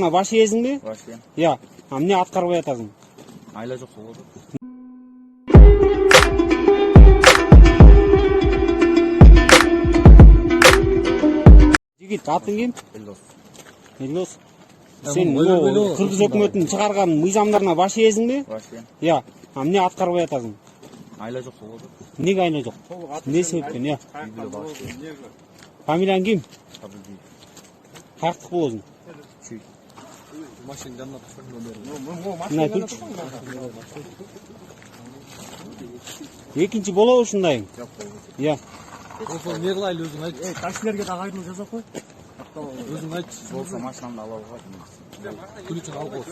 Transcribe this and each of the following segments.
Баш ийесиңби? Баш ийем. Я. Эмне аткарбай атасың? Айла жок болду. Жигит, атың ким? Элдос. Элдос. Сен Кыргыз өкмөтүнүн чыгарган мыйзамдарына баш ийесиңби? Баш ийем. Я. Эмне аткарбай атасың? Айла жок болду. Эмнеге айла жок? Эмне себептен? Я. Фамилияң ким? Табылды. Каяктык болосуң? Чүй. Машинадан Мына турчу. Экинчи болобу ушундайың? Жок болду. Я. Ошол не кылайлы өзүң айт. Таксилерге да кайрылуу жасап кой. Өзүң айт. Болсо машинамды ала алгыла. Күлүчүн алып кош.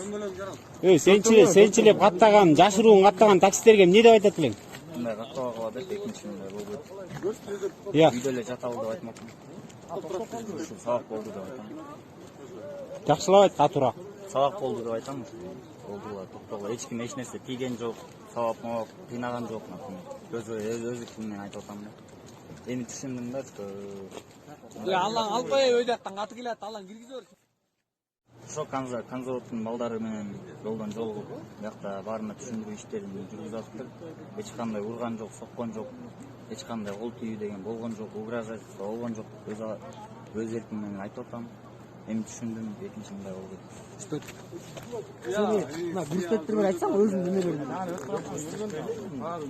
Сенчилеп каттаган, жашыруун каттаган таксистерге эмне деп айтат элең? Мындай каттабай кала берди, экинчи мындай болбойт. Я. Үйдө эле жатабыл деп айтмакмын. Ушу сабак болду деп айтам. Жакшылап айт, катуураак. Сабак болду деп айтам. Болдула, токтогула. Эч ким эч нерсе тийген жок. Сабак мабак кыйнаган жок, например. Өзү айтып атам да. Эми түшүндүм да, что Аллаң алып коёй, өйдөктөн каты келет, аллаң киргизер. ошо конзорттун балдары менен жолдон жолугуп, биякта баарына түшүндүрүү иштерин жүргүзүп атыптыр. Эч кандай урган жок, соккон жок, эч кандай кол тийүү деген болгон жок, угрожательство болгон жок. Өз эрким менен айтып атам. Эми түшүндүм, экинчи мындай болду. Мына бүрүстөттүрүп айтсаң өзүң немелерин.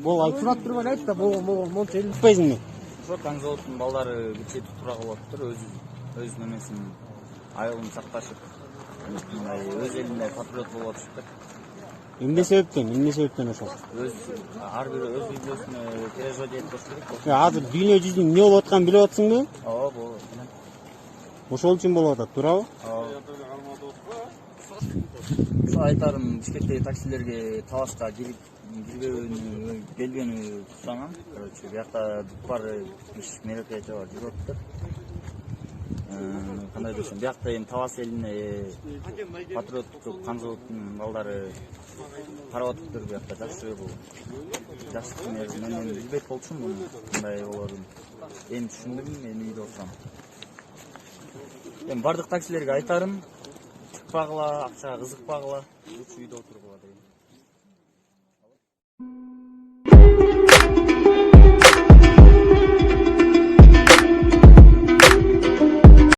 Бол айтып турган айт да болгон монча Билбейсиңби? Ошо конзорттун балдары бутчети туура кылып атыптыр, өз немесин айылын сакташып, мындай өз элинде патриот болуп атышыптыр. Эмне себептен ошол? Ар бир өз үйдөсүнө переживать этип туруш керек. Азыр дүйнө жүзүнүн эмне болуп атканын билип атсыңбы? Ооба, болот. Ошол үчүн болуп атат, туурабы? Ошо айтарым, Бишкектеги таксилерге талашка келбени сураңам. Короче, биякта бар иш мероприятие бар, жүрүп атыптыр. Кандай десем, биякта эми Талас элине патриоттук конзорттун балдары карап атыптыр, биякта жакшы бул. Жакшы мен билбейт болчумун мындай болорун. Эми түшүндүм, эми үйдө отурам. Эми бардык таксилерге айтарым, чыкпагыла, акчага кызыкпагыла, лучше үйдө отургула дейм.